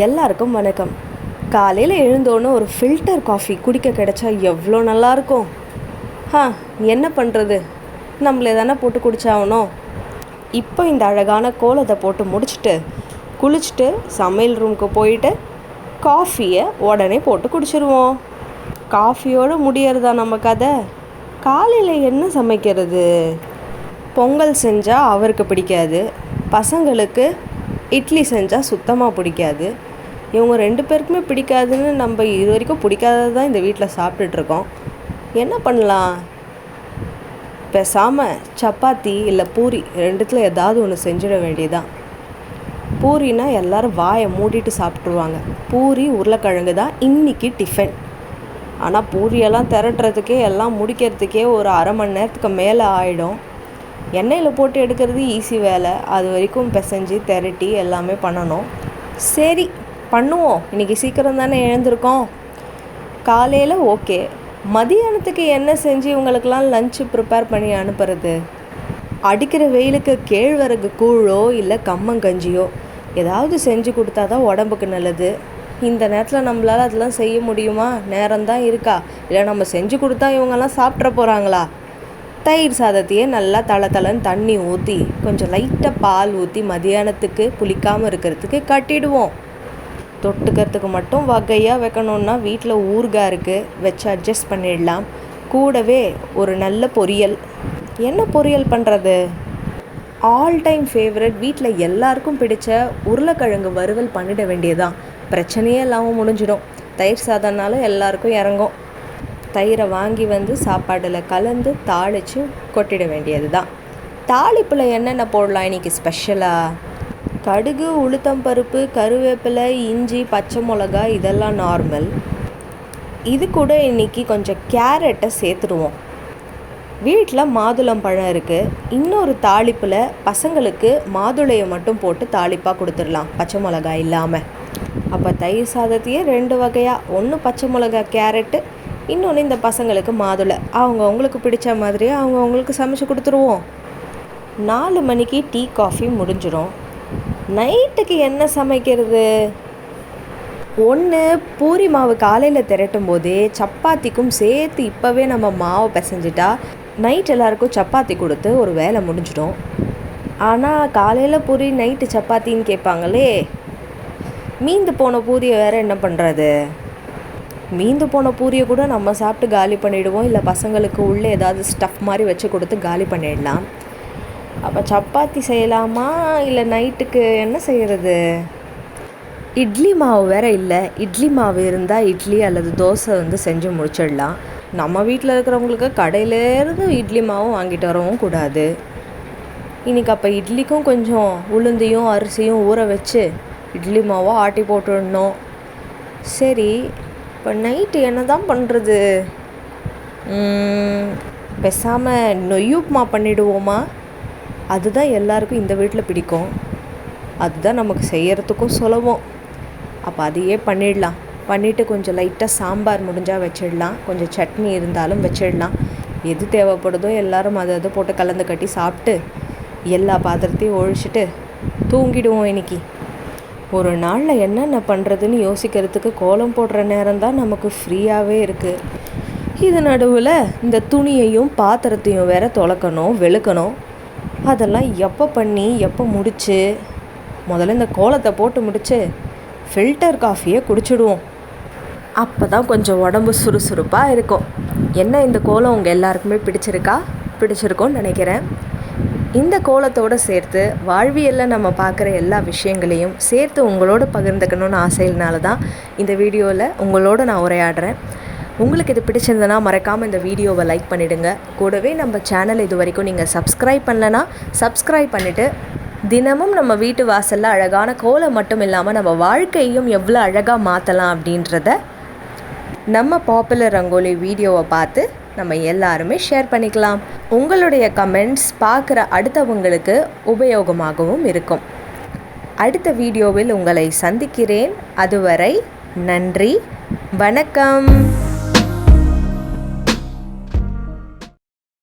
எல்லாருக்கும் வணக்கம். காலையில் எழுந்தோன்னு ஒரு ஃபில்டர் காஃபி குடிக்க கிடைச்சா எவ்வளோ நல்லாயிருக்கும். என்ன பண்ணுறது, நம்மளே தானே போட்டு குடிச்சாகணும். இப்போ இந்த அழகான கோலத்தை போட்டு முடிச்சுட்டு குளிச்சுட்டு சமையல் ரூமுக்கு போயிட்டு காஃபியை உடனே போட்டு குடிச்சிருவோம். காஃபியோடு முடியறதா நம்ம கதை. காலையில் என்ன சமைக்கிறது? பொங்கல் செஞ்சால் அவருக்கு பிடிக்காது, பசங்களுக்கு இட்லி செஞ்சால் சுத்தமாக பிடிக்காது. இவங்க 2 பேருக்குமே பிடிக்காதுன்னு நம்ம இது வரைக்கும் பிடிக்காதது தான் இந்த வீட்டில் சாப்பிட்டுட்ருக்கோம். என்ன பண்ணலாம்? பேசாமல் சப்பாத்தி இல்லை பூரி 2த்தில் ஏதாவது ஒன்று செஞ்சிட வேண்டியதான். பூரினா எல்லோரும் வாயை மூடிட்டு சாப்பிட்ருவாங்க. பூரி உருளைக்கிழங்கு தான் இன்றைக்கி டிஃபன். ஆனால் பூரியெல்லாம் திரட்டுறதுக்கே எல்லாம் முடிக்கிறதுக்கே ஒரு அரை மணி நேரத்துக்கு மேலே ஆகிடும். எண்ணெயில் போட்டு எடுக்கிறது ஈஸி வேலை, அது வரைக்கும் பிசைஞ்சு திரட்டி எல்லாமே பண்ணணும். சரி பண்ணுவோம், இன்றைக்கி சீக்கிரம் தானே எழுந்திருக்கோம். காலையில் ஓகே, மதியானத்துக்கு என்ன செஞ்சு இவங்களுக்கெல்லாம் லஞ்சு ப்ரிப்பேர் பண்ணி அனுப்புறது? அடிக்கிற வெயிலுக்கு கேழ்வரகு கூழோ இல்லை கம்மங்கஞ்சியோ ஏதாவது செஞ்சு கொடுத்தா தான் உடம்புக்கு நல்லது. இந்த நேரத்தில் நம்மளால் அதெல்லாம் செய்ய முடியுமா? நேரம்தான் இருக்கா? இல்லை நம்ம செஞ்சு கொடுத்தா இவங்கெல்லாம் சாப்பிட்ற போகிறாங்களா? தயிர் சாதத்தையே நல்லா தளன்னு தண்ணி ஊற்றி கொஞ்சம் லைட்டாக பால் ஊற்றி மதியானத்துக்கு புளிக்காமல் இருக்கிறதுக்கு கட்டிடுவோம். தொட்டுக்கிறதுக்கு மட்டும் வகையாக வைக்கணுன்னா வீட்டில் ஊறுகாய் இருக்குது, வச்சு அட்ஜஸ்ட் பண்ணிடலாம். கூடவே ஒரு நல்ல பொரியல். என்ன பொரியல் பண்ணுறது? ஆல் டைம் ஃபேவரட், வீட்டில் எல்லாருக்கும் பிடிச்ச உருளைக்கிழங்கு வறுவல் பண்ணிட வேண்டியதான். பிரச்சனையே இல்லாமல் முடிஞ்சிடும். தயிர் சாதம்னாலும் எல்லாருக்கும் இறங்கும். தயிரை வாங்கி வந்து சாப்பாடில் கலந்து தாளித்து கொட்டிட வேண்டியது தான். தாளிப்பில் என்னென்ன போடலாம் இன்றைக்கி ஸ்பெஷலாக? கடுகு, உளுத்தம்பருப்பு, கருவேப்பிலை, இஞ்சி, பச்சை மிளகா இதெல்லாம் நார்மல். இது கூட இன்றைக்கி கொஞ்சம் கேரட்டை சேர்த்துடுவோம். வீட்டில் மாதுளம் பழம் இருக்குது. இன்னொரு தாளிப்பில் பசங்களுக்கு மாதுளையை மட்டும் போட்டு தாளிப்பாக கொடுத்துடலாம், பச்சை மிளகா இல்லாமல். அப்போ தயிர் சாதத்தையே 2 வகையாக, ஒன்று பச்சை மிளகா கேரட்டு, இன்னொன்று இந்த பசங்களுக்கு மாதுளை. அவங்களுக்கு பிடிச்ச மாதிரியே அவங்களுக்கு சமைச்சு கொடுத்துருவோம். 4 மணிக்கு டீ காஃபி முடிஞ்சிடும். நைட்டுக்கு என்ன சமைக்கிறது? ஒன்று பூரி மாவு காலையில் திரட்டும் போதே சப்பாத்திக்கும் சேர்த்து இப்போவே நம்ம மாவை பிசைஞ்சிட்டா நைட் எல்லாருக்கும் சப்பாத்தி கொடுத்து ஒரு வேலை முடிஞ்சிடும். ஆனால் காலையில் பூரி நைட்டு சப்பாத்தின்னு கேட்பாங்களே, மீந்து போன பூரியை வேறு என்ன பண்ணுறது? மீந்து போன பூரியை கூட நம்ம சாப்பிட்டு காலி பண்ணிவிடுவோம். இல்லை பசங்களுக்கு உள்ளே ஏதாவது ஸ்டஃப் மாதிரி வச்சு கொடுத்து காலி பண்ணிடலாம். அப்போ சப்பாத்தி செய்யலாமா? இல்லை நைட்டுக்கு என்ன செய்கிறது? இட்லி மாவு வேறு இல்லை. இட்லி மாவு இருந்தால் இட்லி அல்லது தோசை செஞ்சு முடிச்சிடலாம். நம்ம வீட்டில் இருக்கிறவங்களுக்கு கடையிலேருந்து இட்லி மாவும் வாங்கிட்டு வரவும் கூடாது. இன்றைக்கி அப்போ இட்லிக்கும் கொஞ்சம் உளுந்தையும் அரிசியும் ஊற வச்சு இட்லி மாவை ஆட்டி போட்டுடணும். சரி, இப்போ நைட்டு என்ன தான் பண்ணுறது? பேசாமல் நொய் உப்புமா பண்ணிவிடுவோமா? அதுதான் எல்லாருக்கும் இந்த வீட்டில் பிடிக்கும். அதுதான் நமக்கு செய்கிறதுக்கும் சுலபம். அப்போ அதையே பண்ணிடலாம். பண்ணிவிட்டு கொஞ்சம் லைட்டாக சாம்பார் முடிஞ்சால் வச்சிடலாம், கொஞ்சம் சட்னி இருந்தாலும் வச்சிடலாம். எது தேவைப்படுதோ எல்லோரும் அதை போட்டு கலந்து கட்டி சாப்பிட்டு எல்லா பாத்திரத்தையும் ஒழிச்சிட்டு தூங்கிடுவோம். இன்றைக்கி ஒரு நாளில் என்னென்ன பண்ணுறதுன்னு யோசிக்கிறதுக்கு கோலம் போடுற நேரம் தான் நமக்கு ஃப்ரீயாகவே இருக்குது. இது நடுவில் இந்த துணியையும் பாத்திரத்தையும் வேற துலக்கணும், வெளுக்கணும். அதெல்லாம் எப்போ பண்ணி எப்போ முடித்து முதல்ல இந்த கோலத்தை போட்டு முடித்து ஃபில்டர் காஃபியை குடிச்சிடுவோம். அப்போ தான் கொஞ்சம் உடம்பு சுறுசுறுப்பாக இருக்கும். என்ன இந்த கோலம் உங்கள் எல்லாருக்குமே பிடிச்சிருக்கோன்னு நினைக்கிறேன். இந்த கோலத்தோடு சேர்த்து வாழ்வியலில் நம்ம பார்க்குற எல்லா விஷயங்களையும் சேர்த்து உங்களோட பகிர்ந்துக்கணும்னு ஆசையினால தான் இந்த வீடியோவில் உங்களோட நான் உரையாடுறேன். உங்களுக்கு இது பிடிச்சிருந்தனா மறக்காமல் இந்த வீடியோவை லைக் பண்ணிவிடுங்க. கூடவே நம்ம சேனல் இது வரைக்கும் நீங்கள் சப்ஸ்கிரைப் பண்ணலன்னா சப்ஸ்கிரைப் பண்ணிவிட்டு தினமும் நம்ம வீட்டு வாசலில் அழகான கோலம் மட்டும் இல்லாமல் நம்ம வாழ்க்கையும் எவ்வளோ அழகாக மாற்றலாம் அப்படின்றத நம்ம பாப்புலர் ரங்கோலி வீடியோவை பார்த்து நம்ம எல்லாருமே ஷேர் பண்ணிக்கலாம். உங்களுடைய கமெண்ட்ஸ் பார்க்குற அடுத்தவங்களுக்கு உபயோகமாகவும் இருக்கும். அடுத்த வீடியோவில் உங்களை சந்திக்கிறேன். அதுவரை நன்றி, வணக்கம்.